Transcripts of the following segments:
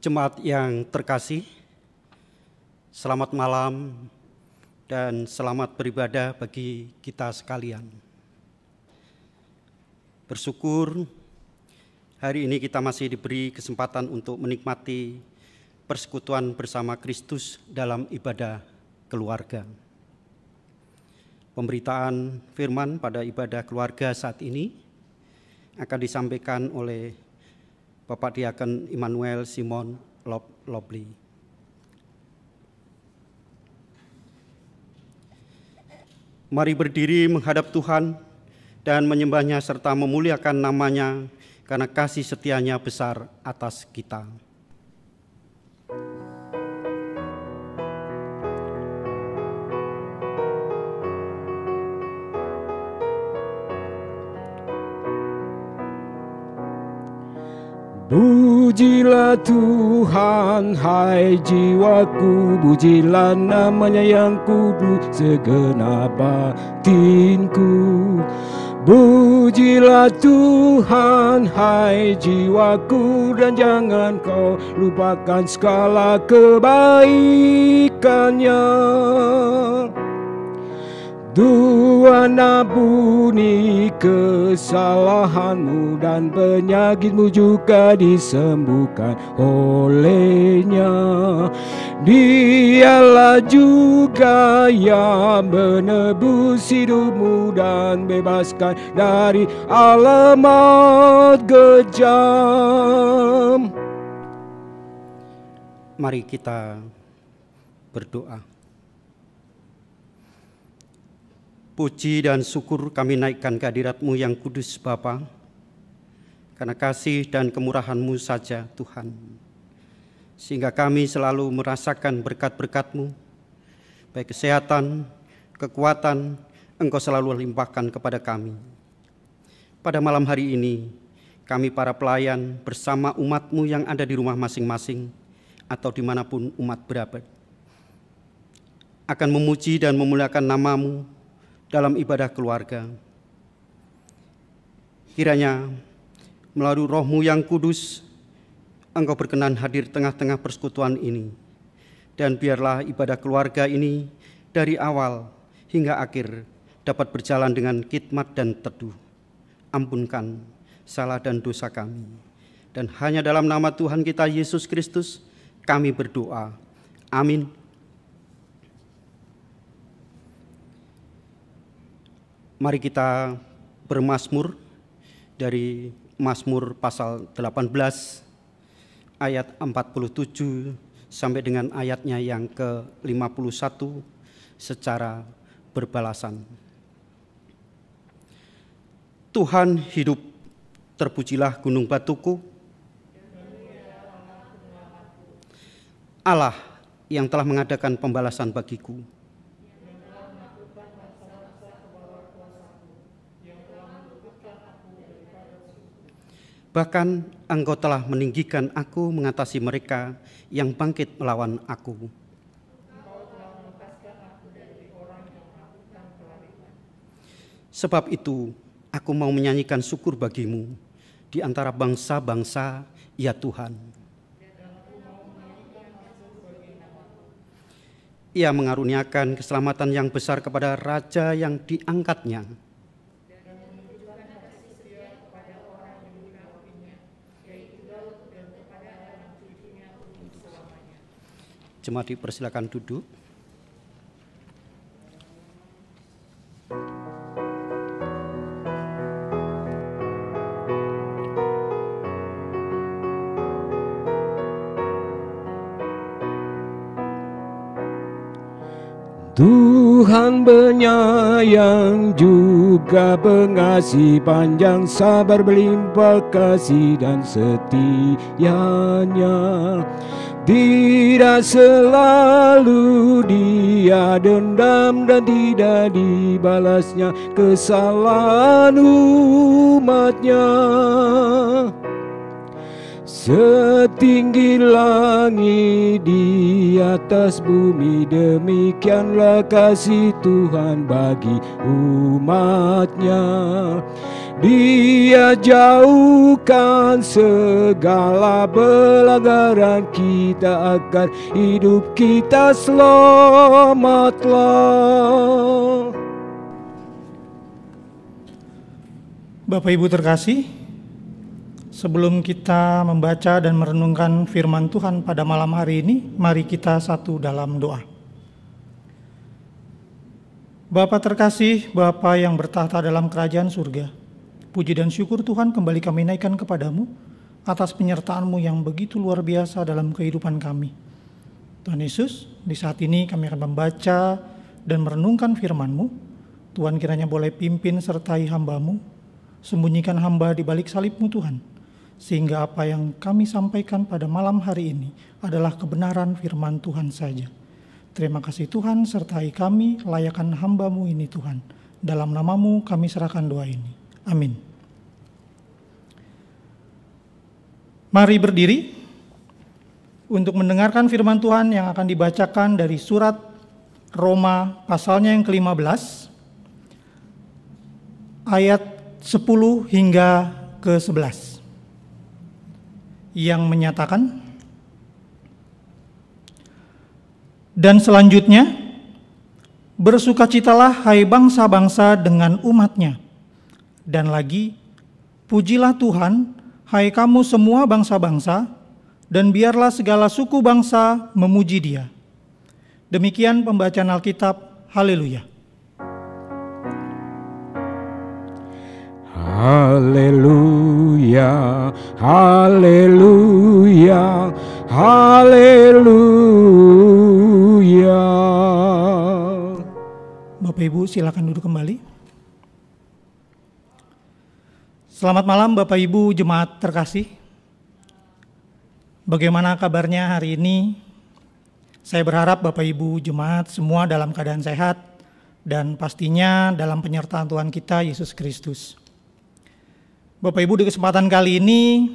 Jemaat yang terkasih, selamat malam dan selamat beribadah bagi kita sekalian. Bersyukur hari ini kita masih diberi kesempatan untuk menikmati persekutuan bersama Kristus dalam ibadah keluarga. Pemberitaan firman pada ibadah keluarga saat ini akan disampaikan oleh Bapak Diaken Immanuel Simon Lobli. Mari berdiri menghadap Tuhan dan menyembahnya serta memuliakan namanya karena kasih setianya besar atas kita. Pujilah Tuhan, hai jiwaku, pujilah namanya yang kudus segenap batinku. Pujilah Tuhan, hai jiwaku, dan jangan kau lupakan segala kebaikannya. Tuhan ampuni kesalahanmu dan penyakitmu juga disembuhkan olehnya. Dialah juga yang menebus hidupmu dan bebaskan dari alamat kejam. Mari kita berdoa. Puji dan syukur kami naikkan ke hadirat-Mu yang kudus Bapa, karena kasih dan kemurahan-Mu saja Tuhan, sehingga kami selalu merasakan berkat-berkat-Mu, baik kesehatan, kekuatan, Engkau selalu limpahkan kepada kami. Pada malam hari ini, kami para pelayan bersama umat-Mu yang ada di rumah masing-masing atau dimanapun umat berada, akan memuji dan memuliakan nama-Mu dalam ibadah keluarga. Kiranya melalui Roh-Mu yang kudus, Engkau berkenan hadir tengah-tengah persekutuan ini, dan biarlah ibadah keluarga ini dari awal hingga akhir dapat berjalan dengan khidmat dan teduh. Ampunkan salah dan dosa kami, dan hanya dalam nama Tuhan kita Yesus Kristus kami berdoa. Amin. Mari kita bermazmur dari Mazmur pasal 18 ayat 47 sampai dengan ayatnya yang ke-51 secara berbalasan. Tuhan hidup, terpujilah gunung batuku. Allah yang telah mengadakan pembalasan bagiku. Bahkan Engkau telah meninggikan aku mengatasi mereka yang bangkit melawan aku. Sebab itu aku mau menyanyikan syukur bagimu di antara bangsa-bangsa, ya Tuhan. Ia mengaruniakan keselamatan yang besar kepada raja yang diangkatnya. Jemaat dipersilakan duduk. Tuhan penyayang juga pengasih, panjang sabar berlimpah kasih dan setianya. Tidak selalu Dia dendam dan tidak dibalasnya kesalahan umatnya. setinggi langit di atas bumi, demikianlah kasih Tuhan bagi umat-Nya. Dia jauhkan segala pelanggaran kita agar hidup kita selamatlah. Bapak Ibu terkasih, sebelum kita membaca dan merenungkan firman Tuhan pada malam hari ini, mari kita satu dalam doa. Bapa terkasih, Bapa yang bertahta dalam kerajaan surga, puji dan syukur Tuhan kembali kami naikkan kepadamu atas penyertaan-Mu yang begitu luar biasa dalam kehidupan kami. Tuhan Yesus, di saat ini kami akan membaca dan merenungkan firman-Mu. Tuhan kiranya boleh pimpin sertai hamba-Mu, sembunyikan hamba di balik salib-Mu Tuhan, sehingga apa yang kami sampaikan pada malam hari ini adalah kebenaran firman Tuhan saja. Terima kasih Tuhan, sertai kami, layakkan hamba-Mu ini Tuhan. Dalam nama-Mu kami serahkan doa ini. Amin. Mari berdiri untuk mendengarkan firman Tuhan yang akan dibacakan dari surat Roma pasalnya yang ke-15, ayat 10 hingga ke-11. Yang menyatakan, dan selanjutnya, bersukacitalah hai bangsa-bangsa dengan umat-Nya. Dan lagi, pujilah Tuhan, hai kamu semua bangsa-bangsa, dan biarlah segala suku bangsa memuji Dia. Demikian pembacaan Alkitab. Haleluya. Haleluya, haleluya, haleluya. Bapak Ibu silakan duduk kembali. Selamat malam Bapak Ibu jemaat terkasih. Bagaimana kabarnya hari ini? Saya berharap Bapak Ibu jemaat semua dalam keadaan sehat dan pastinya dalam penyertaan Tuhan kita Yesus Kristus. Bapak Ibu, di kesempatan kali ini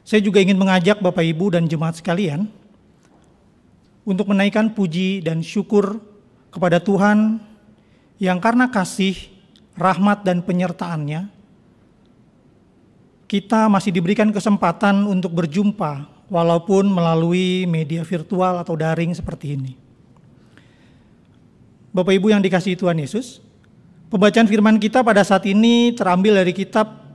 saya juga ingin mengajak Bapak Ibu dan jemaat sekalian untuk menaikkan puji dan syukur kepada Tuhan yang karena kasih, rahmat dan penyertaan-Nya kita masih diberikan kesempatan untuk berjumpa walaupun melalui media virtual atau daring seperti ini. Bapak Ibu yang dikasihi Tuhan Yesus, pembacaan firman kita pada saat ini terambil dari kitab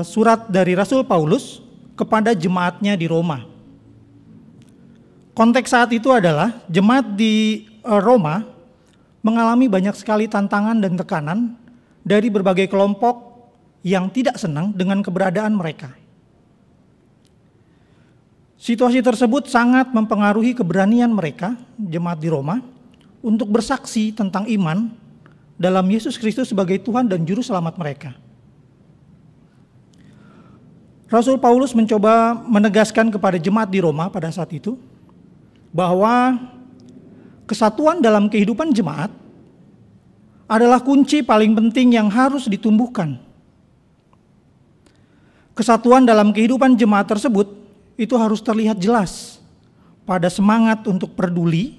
surat dari Rasul Paulus kepada jemaatnya di Roma. Konteks saat itu adalah jemaat di Roma mengalami banyak sekali tantangan dan tekanan dari berbagai kelompok yang tidak senang dengan keberadaan mereka. Situasi tersebut sangat mempengaruhi keberanian mereka, jemaat di Roma, untuk bersaksi tentang iman dalam Yesus Kristus sebagai Tuhan dan Juru Selamat mereka. Rasul Paulus mencoba menegaskan kepada jemaat di Roma pada saat itu bahwa kesatuan dalam kehidupan jemaat adalah kunci paling penting yang harus ditumbuhkan. Kesatuan dalam kehidupan jemaat tersebut itu harus terlihat jelas pada semangat untuk peduli,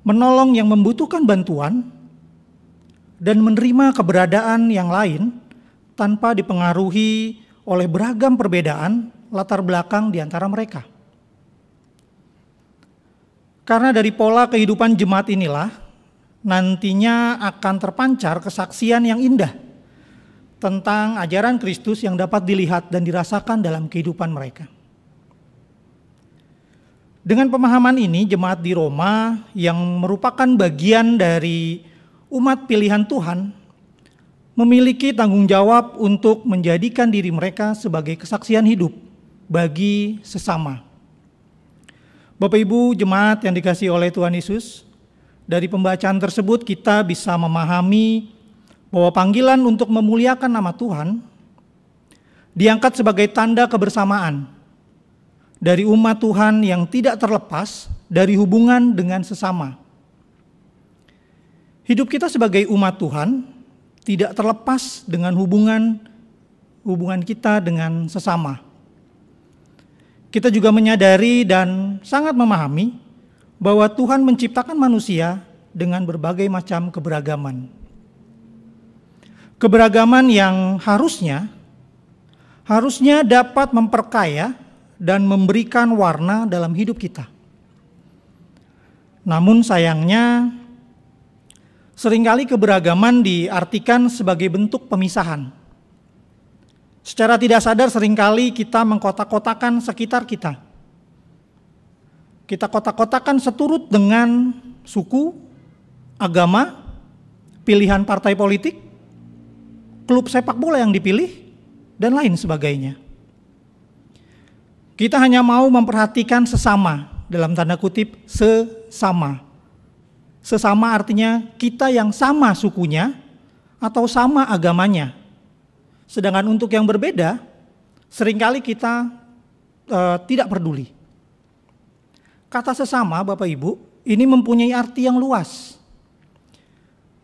menolong yang membutuhkan bantuan, dan menerima keberadaan yang lain tanpa dipengaruhi oleh beragam perbedaan latar belakang di antara mereka. Karena dari pola kehidupan jemaat inilah nantinya akan terpancar kesaksian yang indah tentang ajaran Kristus yang dapat dilihat dan dirasakan dalam kehidupan mereka. Dengan pemahaman ini, jemaat di Roma yang merupakan bagian dari umat pilihan Tuhan memiliki tanggung jawab untuk menjadikan diri mereka sebagai kesaksian hidup bagi sesama. Bapak Ibu jemaat yang dikasihi oleh Tuhan Yesus, dari pembacaan tersebut kita bisa memahami bahwa panggilan untuk memuliakan nama Tuhan diangkat sebagai tanda kebersamaan dari umat Tuhan yang tidak terlepas dari hubungan dengan sesama. Hidup kita sebagai umat Tuhan tidak terlepas dengan hubungan kita dengan sesama. kita juga menyadari dan sangat memahami bahwa Tuhan menciptakan manusia dengan berbagai macam keberagaman. Keberagaman yang harusnya dapat memperkaya dan memberikan warna dalam hidup kita. Namun sayangnya, seringkali keberagaman diartikan sebagai bentuk pemisahan. Secara tidak sadar seringkali kita mengkotak-kotakan sekitar kita. Kita kotak-kotakan seturut dengan suku, agama, pilihan partai politik, klub sepak bola yang dipilih, dan lain sebagainya. Kita hanya mau memperhatikan sesama, dalam tanda kutip sesama. Sesama artinya kita yang sama sukunya atau sama agamanya. Sedangkan untuk yang berbeda, seringkali kita tidak peduli. Kata sesama, Bapak Ibu, ini mempunyai arti yang luas.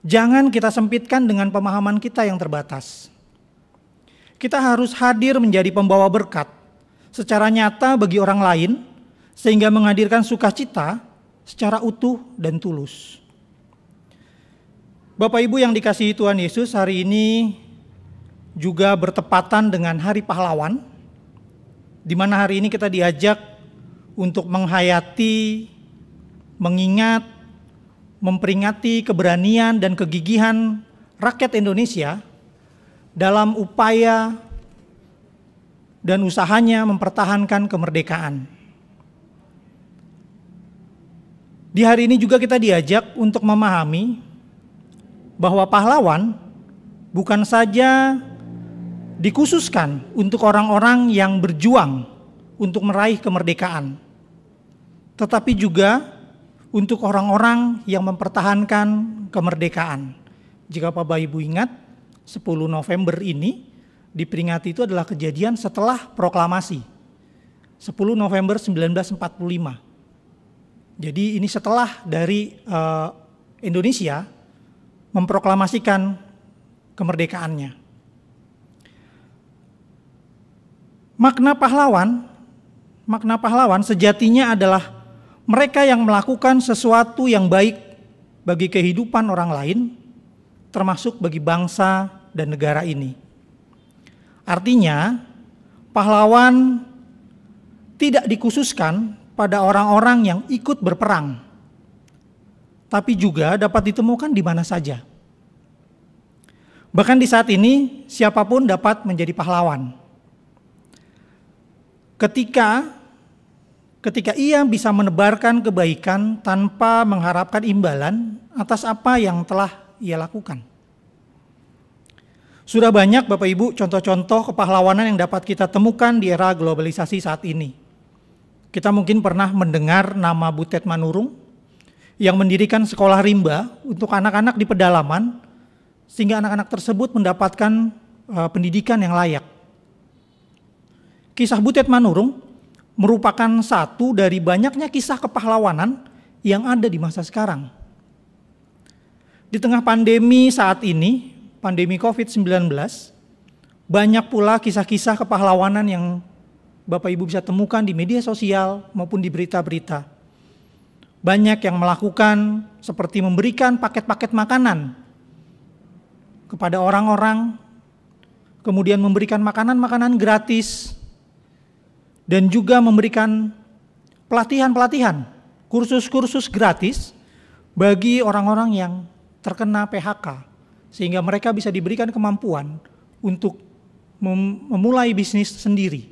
Jangan kita sempitkan dengan pemahaman kita yang terbatas. Kita harus hadir menjadi pembawa berkat secara nyata bagi orang lain, sehingga menghadirkan sukacita secara utuh dan tulus. Bapak Ibu yang dikasihi Tuhan Yesus, hari ini juga bertepatan dengan Hari Pahlawan, di mana hari ini kita diajak untuk menghayati, mengingat, memperingati keberanian dan kegigihan rakyat Indonesia dalam upaya dan usahanya mempertahankan kemerdekaan. Di hari ini juga kita diajak untuk memahami bahwa pahlawan bukan saja dikhususkan untuk orang-orang yang berjuang untuk meraih kemerdekaan, tetapi juga untuk orang-orang yang mempertahankan kemerdekaan. Jika Bapak Ibu ingat, 10 November ini diperingati itu adalah kejadian setelah proklamasi, 10 November 1945. Jadi ini setelah dari Indonesia memproklamasikan kemerdekaannya. Makna pahlawan sejatinya adalah mereka yang melakukan sesuatu yang baik bagi kehidupan orang lain, termasuk bagi bangsa dan negara ini. Artinya, pahlawan tidak dikhususkan pada orang-orang yang ikut berperang, tapi juga dapat ditemukan di mana saja. Bahkan di saat ini, siapapun dapat menjadi pahlawan. Ketika ia bisa menebarkan kebaikan tanpa mengharapkan imbalan atas apa yang telah ia lakukan. Sudah banyak Bapak Ibu contoh-contoh kepahlawanan yang dapat kita temukan di era globalisasi saat ini. Kita mungkin pernah mendengar nama Butet Manurung yang mendirikan sekolah rimba untuk anak-anak di pedalaman, sehingga anak-anak tersebut mendapatkan pendidikan yang layak. Kisah Butet Manurung merupakan satu dari banyaknya kisah kepahlawanan yang ada di masa sekarang. Di tengah pandemi saat ini, pandemi COVID-19, banyak pula kisah-kisah kepahlawanan yang Bapak Ibu bisa temukan di media sosial maupun di berita-berita. Banyak yang melakukan seperti memberikan paket-paket makanan kepada orang-orang, kemudian memberikan makanan-makanan gratis, dan juga memberikan pelatihan-pelatihan, kursus-kursus gratis bagi orang-orang yang terkena PHK, sehingga mereka bisa diberikan kemampuan untuk memulai bisnis sendiri,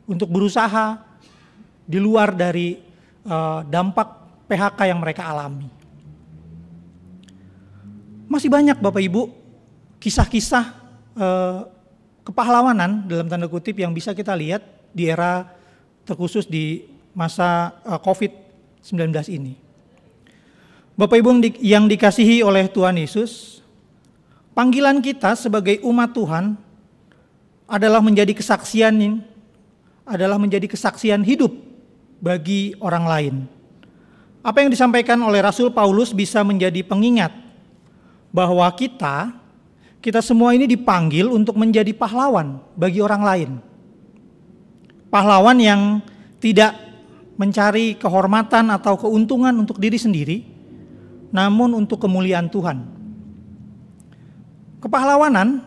untuk berusaha di luar dari dampak PHK yang mereka alami. Masih banyak Bapak Ibu kisah-kisah kepahlawanan dalam tanda kutip yang bisa kita lihat di era terkhusus di masa COVID-19 ini. Bapak Ibu yang dikasihi oleh Tuhan Yesus, panggilan kita sebagai umat Tuhan adalah menjadi kesaksian hidup bagi orang lain. Apa yang disampaikan oleh Rasul Paulus bisa menjadi pengingat bahwa kita semua ini dipanggil untuk menjadi pahlawan bagi orang lain. pahlawan yang tidak mencari kehormatan atau keuntungan untuk diri sendiri, namun untuk kemuliaan Tuhan. Kepahlawanan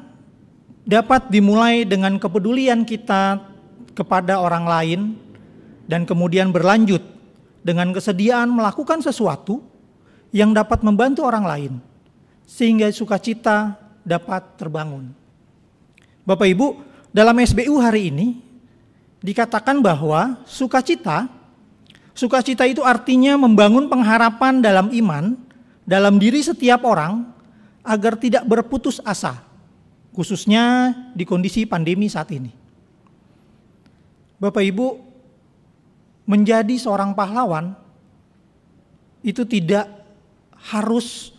dapat dimulai dengan kepedulian kita kepada orang lain dan kemudian berlanjut dengan kesediaan melakukan sesuatu yang dapat membantu orang lain sehingga sukacita dapat terbangun. Bapak Ibu, dalam SBU hari ini dikatakan bahwa sukacita itu artinya membangun pengharapan dalam iman dalam diri setiap orang agar tidak berputus asa, khususnya di kondisi pandemi saat ini. Bapak Ibu, menjadi seorang pahlawan itu tidak harus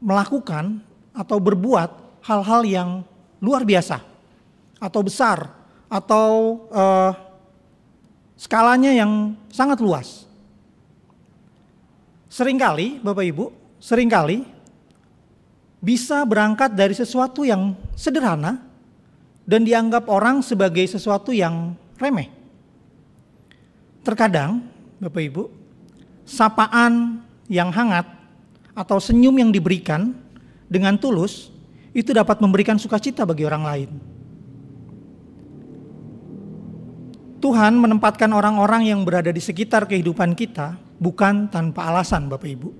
melakukan atau berbuat hal-hal yang luar biasa atau besar atau skalanya yang sangat luas. Seringkali Bapak Ibu, bisa berangkat dari sesuatu yang sederhana dan dianggap orang sebagai sesuatu yang remeh. Terkadang Bapak Ibu, sapaan yang hangat atau senyum yang diberikan dengan tulus itu dapat memberikan sukacita bagi orang lain. Tuhan menempatkan orang-orang yang berada di sekitar kehidupan kita bukan tanpa alasan, Bapak Ibu.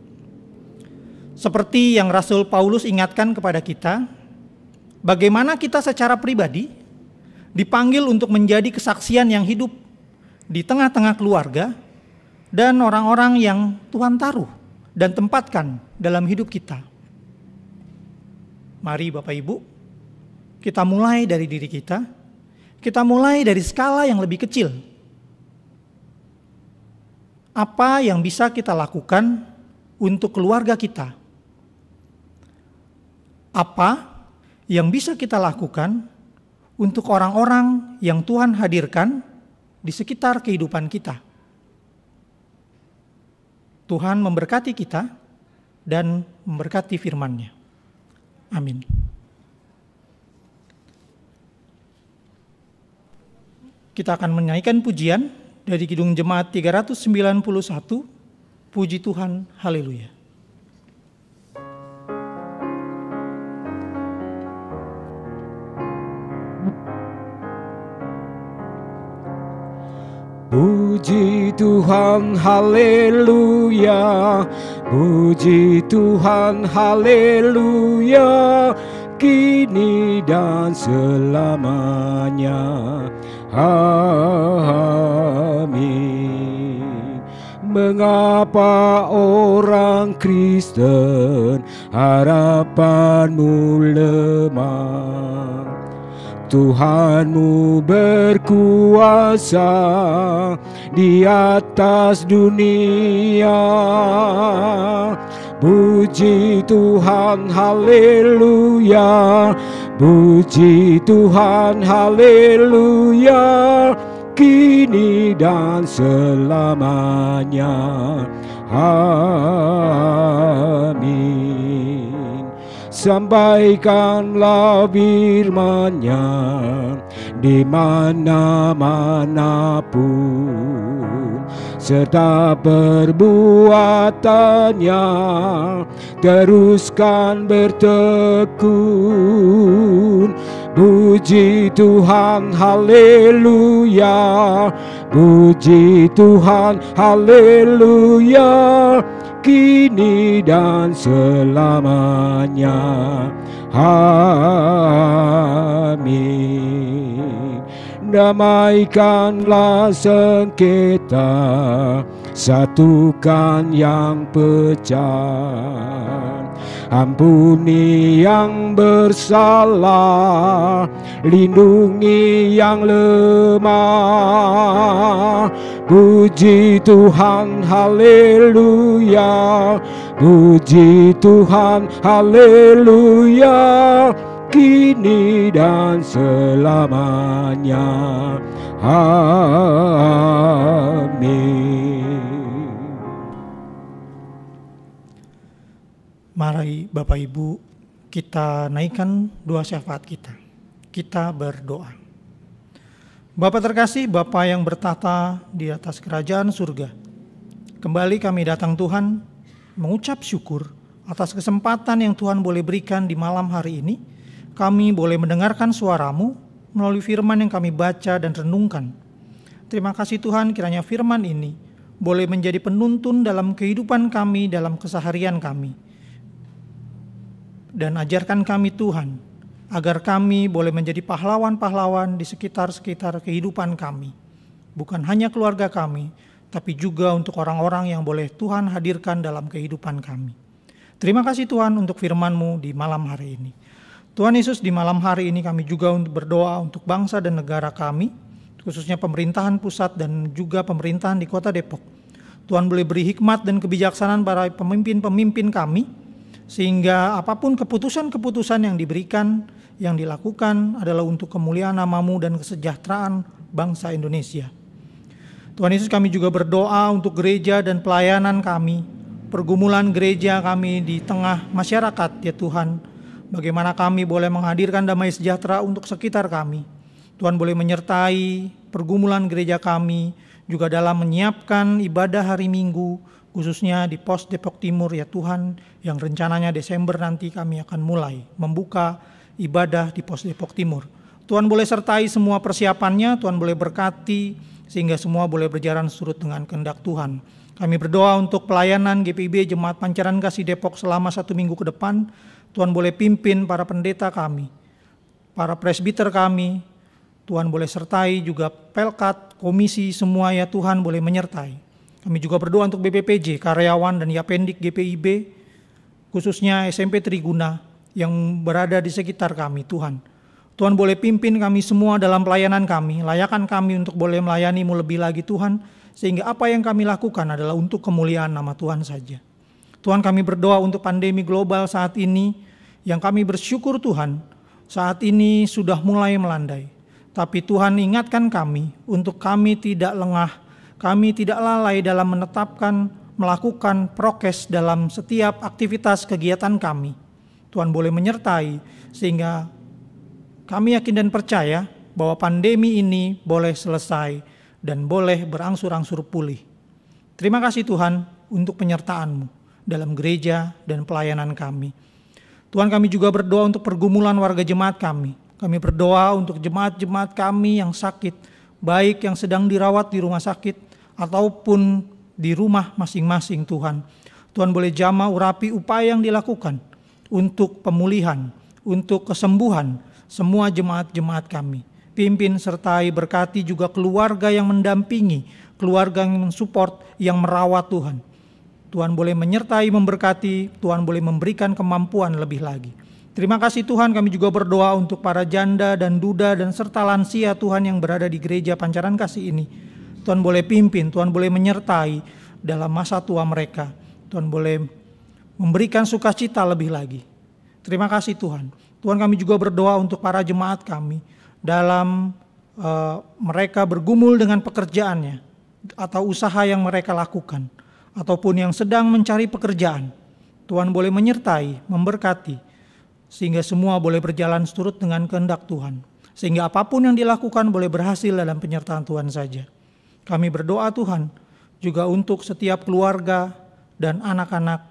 Seperti yang Rasul Paulus ingatkan kepada kita, bagaimana kita secara pribadi dipanggil untuk menjadi kesaksian yang hidup di tengah-tengah keluarga dan orang-orang yang Tuhan taruh dan tempatkan dalam hidup kita. Mari Bapak Ibu, kita mulai dari diri kita mulai dari skala yang lebih kecil. Apa yang bisa kita lakukan untuk keluarga kita? Apa yang bisa kita lakukan untuk orang-orang yang Tuhan hadirkan di sekitar kehidupan kita? Tuhan memberkati kita dan memberkati firman-Nya. Amin. Kita akan menaikkan pujian dari Kidung Jemaat 391, Puji Tuhan, Haleluya. Puji Tuhan, haleluya. Puji Tuhan, haleluya. Kini dan selamanya. Amin. Mengapa orang Kristen harapanmu lemah? Tuhanmu berkuasa di atas dunia. Puji Tuhan, haleluya. Puji Tuhan, haleluya. Kini dan selamanya. Amin. Sampaikanlah firman-Nya di mana-mana pun, serta perbuatannya teruskan bertekun. Puji Tuhan, haleluya. Puji Tuhan, haleluya. Kini dan selamanya. Amin. Damaikanlah sengketa, satukan yang pecah. Ampuni yang bersalah, lindungi yang lemah. Puji Tuhan, haleluya. Puji Tuhan, haleluya. Kini dan selamanya. Amin. Mari Bapak Ibu, kita naikkan doa syafaat kita. Kita berdoa. Bapa terkasih, Bapa yang bertata di atas kerajaan surga, kembali kami datang Tuhan mengucap syukur atas kesempatan yang Tuhan boleh berikan di malam hari ini. Kami boleh mendengarkan suara-Mu melalui firman yang kami baca dan renungkan. Terima kasih Tuhan, kiranya firman ini boleh menjadi penuntun dalam kehidupan kami, dalam keseharian kami. Dan ajarkan kami Tuhan, agar kami boleh menjadi pahlawan-pahlawan di sekitar-sekitar kehidupan kami. Bukan hanya keluarga kami, tapi juga untuk orang-orang yang boleh Tuhan hadirkan dalam kehidupan kami. Terima kasih Tuhan untuk firman-Mu di malam hari ini. Tuhan Yesus, di malam hari ini kami juga berdoa untuk bangsa dan negara kami, khususnya pemerintahan pusat dan juga pemerintahan di Kota Depok. Tuhan boleh beri hikmat dan kebijaksanaan para pemimpin-pemimpin kami, sehingga apapun keputusan-keputusan yang diberikan, yang dilakukan adalah untuk kemuliaan nama-Mu dan kesejahteraan bangsa Indonesia. Tuhan Yesus, kami juga berdoa untuk gereja dan pelayanan kami, pergumulan gereja kami di tengah masyarakat ya Tuhan. Bagaimana kami boleh menghadirkan damai sejahtera untuk sekitar kami. Tuhan boleh menyertai pergumulan gereja kami juga dalam menyiapkan ibadah hari Minggu, khususnya di Pos Depok Timur ya Tuhan, yang rencananya Desember nanti kami akan mulai membuka ibadah di Pos Depok Timur. Tuhan boleh sertai semua persiapannya, Tuhan boleh berkati sehingga semua boleh berjalan surut dengan kehendak Tuhan. Kami berdoa untuk pelayanan GPIB Jemaat Pancaran Kasih Depok selama 1 minggu ke depan. Tuhan boleh pimpin para pendeta kami, para presbiter kami. Tuhan boleh sertai juga pelkat, komisi semua ya Tuhan boleh menyertai. Kami juga berdoa untuk BPPJ, karyawan dan Yapendik GPIB, khususnya SMP Triguna yang berada di sekitar kami Tuhan. Tuhan boleh pimpin kami semua dalam pelayanan kami, layakan kami untuk boleh melayani-Mu lebih lagi Tuhan, sehingga apa yang kami lakukan adalah untuk kemuliaan nama Tuhan saja. Tuhan, kami berdoa untuk pandemi global saat ini, yang kami bersyukur Tuhan, saat ini sudah mulai melandai. Tapi Tuhan ingatkan kami untuk kami tidak lengah, kami tidak lalai dalam melakukan prokes dalam setiap aktivitas kegiatan kami. Tuhan boleh menyertai sehingga kami yakin dan percaya bahwa pandemi ini boleh selesai dan boleh berangsur-angsur pulih. Terima kasih Tuhan untuk penyertaan-Mu dalam gereja dan pelayanan kami. Tuhan, kami juga berdoa untuk pergumulan warga jemaat kami. Kami berdoa untuk jemaat-jemaat kami yang sakit, baik yang sedang dirawat di rumah sakit ataupun di rumah masing-masing Tuhan. Tuhan boleh jamah urapi upaya yang dilakukan untuk pemulihan, untuk kesembuhan semua jemaat-jemaat kami. Pimpin sertai berkati juga keluarga yang mendampingi, keluarga yang mensupport, yang merawat Tuhan. Tuhan boleh menyertai, memberkati, Tuhan boleh memberikan kemampuan lebih lagi. Terima kasih Tuhan, kami juga berdoa untuk para janda dan duda dan serta lansia Tuhan yang berada di gereja Pancaran Kasih ini. Tuhan boleh pimpin, Tuhan boleh menyertai dalam masa tua mereka. Tuhan boleh memberikan sukacita lebih lagi. Terima kasih Tuhan. Tuhan, kami juga berdoa untuk para jemaat kami dalam mereka bergumul dengan pekerjaannya atau usaha yang mereka lakukan, ataupun yang sedang mencari pekerjaan. Tuhan boleh menyertai, memberkati, sehingga semua boleh berjalan seturut dengan kehendak Tuhan. Sehingga apapun yang dilakukan boleh berhasil dalam penyertaan Tuhan saja. Kami berdoa Tuhan juga untuk setiap keluarga dan anak-anak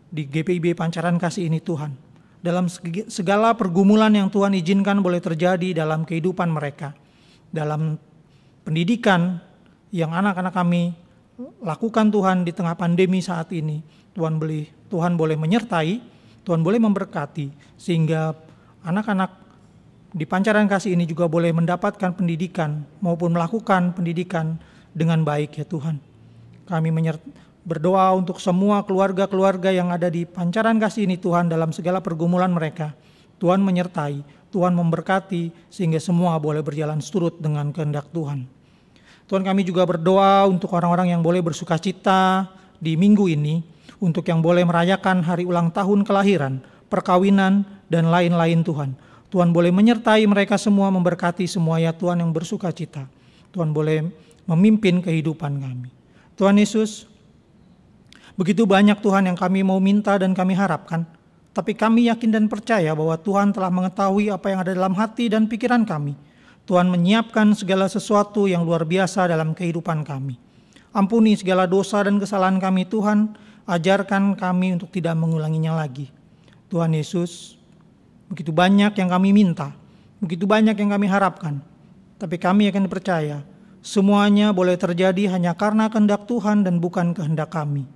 di GPIB Pancaran Kasih ini Tuhan. Dalam segala pergumulan yang Tuhan izinkan boleh terjadi dalam kehidupan mereka. Dalam pendidikan yang anak-anak kami lakukan Tuhan di tengah pandemi saat ini. Tuhan boleh menyertai, Tuhan boleh memberkati, sehingga anak-anak di Pancaran Kasih ini juga boleh mendapatkan pendidikan maupun melakukan pendidikan dengan baik ya Tuhan. Kami berdoa untuk semua keluarga-keluarga yang ada di Pancaran Kasih ini Tuhan dalam segala pergumulan mereka. Tuhan menyertai, Tuhan memberkati sehingga semua boleh berjalan seturut dengan kehendak Tuhan. Tuhan, kami juga berdoa untuk orang-orang yang boleh bersukacita di minggu ini, untuk yang boleh merayakan hari ulang tahun kelahiran, perkawinan, dan lain-lain Tuhan. Tuhan boleh menyertai mereka semua, memberkati semua ya Tuhan yang bersukacita. Tuhan boleh memimpin kehidupan kami. Tuhan Yesus, begitu banyak Tuhan yang kami mau minta dan kami harapkan, tapi kami yakin dan percaya bahwa Tuhan telah mengetahui apa yang ada dalam hati dan pikiran kami. Tuhan menyiapkan segala sesuatu yang luar biasa dalam kehidupan kami. Ampuni segala dosa dan kesalahan kami Tuhan, ajarkan kami untuk tidak mengulanginya lagi. Tuhan Yesus, begitu banyak yang kami minta, begitu banyak yang kami harapkan, tapi kami akan percaya semuanya boleh terjadi hanya karena kehendak Tuhan dan bukan kehendak kami.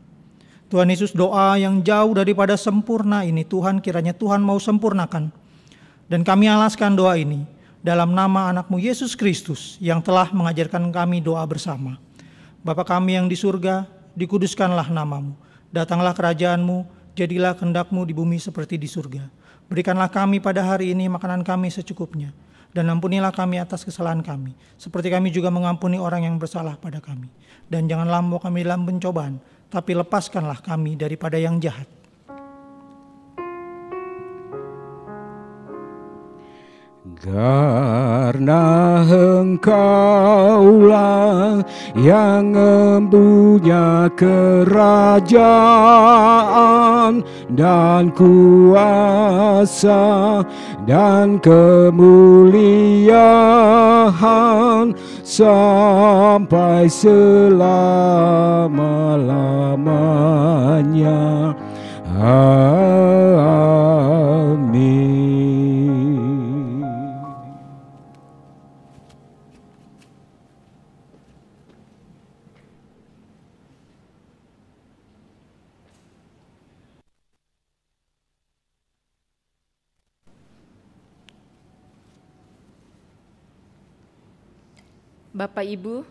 Tuhan Yesus, doa yang jauh daripada sempurna ini Tuhan, kiranya Tuhan mau sempurnakan. Dan kami alaskan doa ini dalam nama anak-Mu Yesus Kristus yang telah mengajarkan kami doa bersama. Bapa kami yang di surga, dikuduskanlah nama-Mu. Datanglah kerajaan-Mu, jadilah kehendak-Mu di bumi seperti di surga. Berikanlah kami pada hari ini makanan kami secukupnya. Dan ampunilah kami atas kesalahan kami, seperti kami juga mengampuni orang yang bersalah pada kami. Dan janganlah membawa kami dalam pencobaan, tapi lepaskanlah kami daripada yang jahat. Karena Engkaulah yang mempunyai kerajaan dan kuasa dan kemuliaan sampai selama-lamanya. Amin. Bapak Ibu,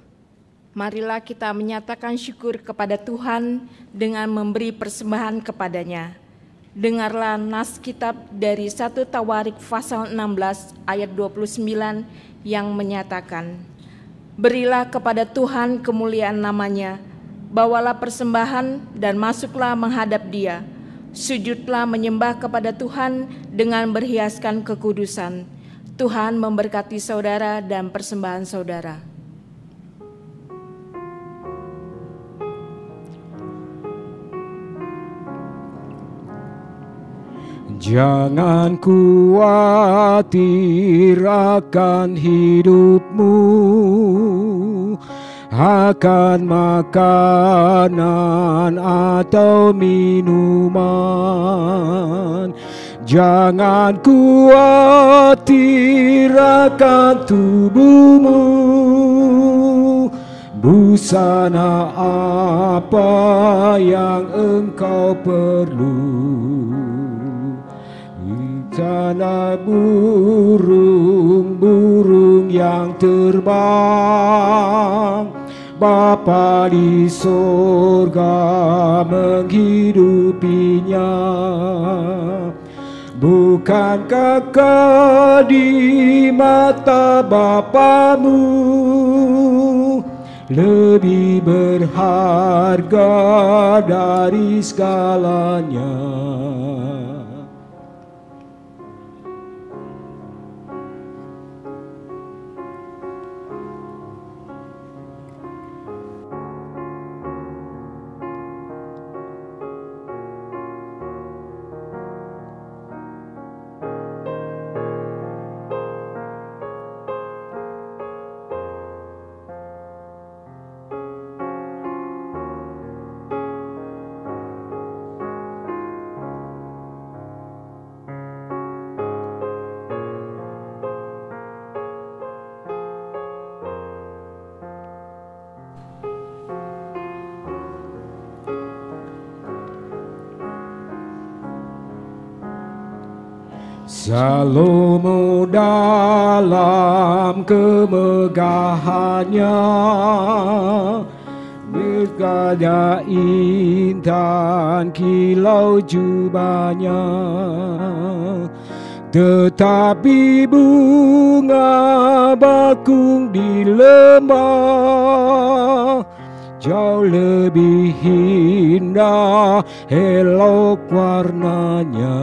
marilah kita menyatakan syukur kepada Tuhan dengan memberi persembahan kepadanya. Dengarlah nas kitab dari 1 Tawarik pasal 16 ayat 29 yang menyatakan, berilah kepada Tuhan kemuliaan namanya, bawalah persembahan dan masuklah menghadap Dia. Sujudlah menyembah kepada Tuhan dengan berhiaskan kekudusan. Tuhan memberkati saudara dan persembahan saudara. Jangan khawatir akan hidupmu, akan makanan atau minuman. Jangan khawatir akan tubuhmu, busana apa yang engkau perlu. Sana burung-burung yang terbang, Bapa di sorga menghidupinya. Bukankah kau di mata Bapamu lebih berharga dari segalanya? Salomo dalam kemegahannya bergaya intan kilau jubahnya, tetapi bunga bakung di lembah jauh lebih indah elok warnanya.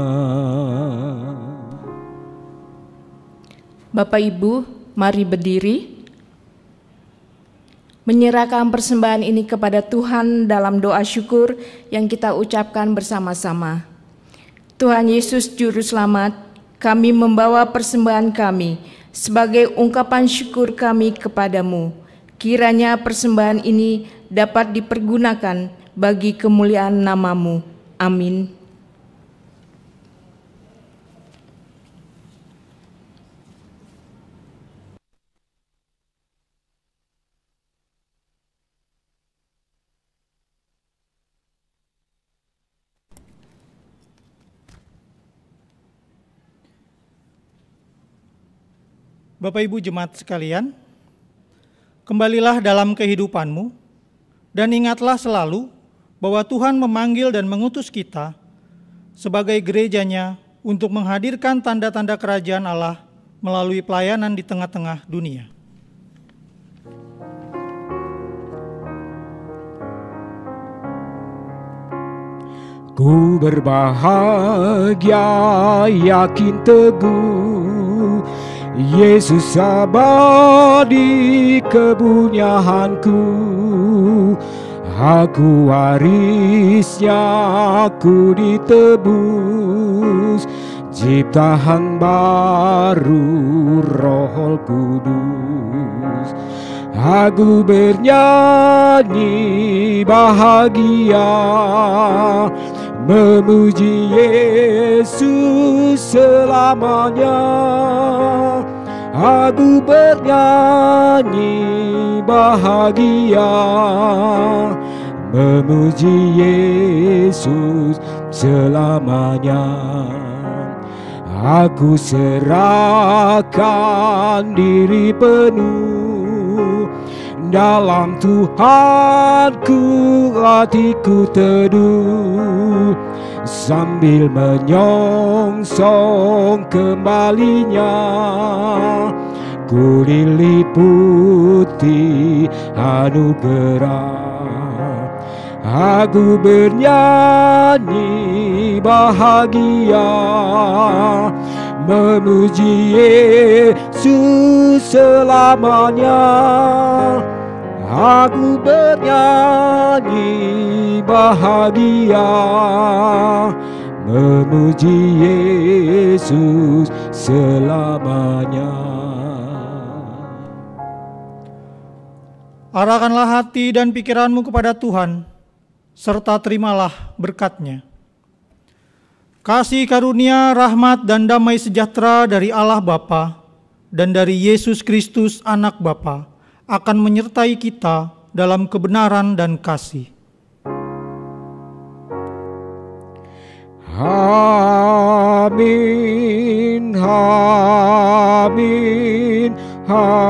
Bapak Ibu, mari berdiri. Menyerahkan persembahan ini kepada Tuhan dalam doa syukur yang kita ucapkan bersama-sama. Tuhan Yesus Juru Selamat, kami membawa persembahan kami sebagai ungkapan syukur kami kepadamu. Kiranya persembahan ini dapat dipergunakan bagi kemuliaan nama-Mu. Amin. Bapak Ibu jemaat sekalian, kembalilah dalam kehidupanmu dan ingatlah selalu bahwa Tuhan memanggil dan mengutus kita sebagai gerejanya untuk menghadirkan tanda-tanda kerajaan Allah melalui pelayanan di tengah-tengah dunia. Ku berbahagia, yakin teguh, Yesus abadi kepunyaanku. Aku warisnya, aku ditebus, ciptaan baru Roh Kudus. Aku bernyanyi bahagia, memuji Yesus selamanya. Aku bernyanyi bahagia, memuji Yesus selamanya. Aku serahkan diri penuh, dalam Tuhanku hatiku teduh, sambil menyongsong kembalinya, ku diliputi anugerah. Aku bernyanyi bahagia, memuji Yesus selamanya. Aku bernyanyi bahagia, memuji Yesus selamanya. Arahkanlah hati dan pikiranmu kepada Tuhan, serta terimalah berkat-Nya. Kasih karunia, rahmat, dan damai sejahtera dari Allah Bapa dan dari Yesus Kristus Anak Bapa akan menyertai kita dalam kebenaran dan kasih. Amin, amin, amin.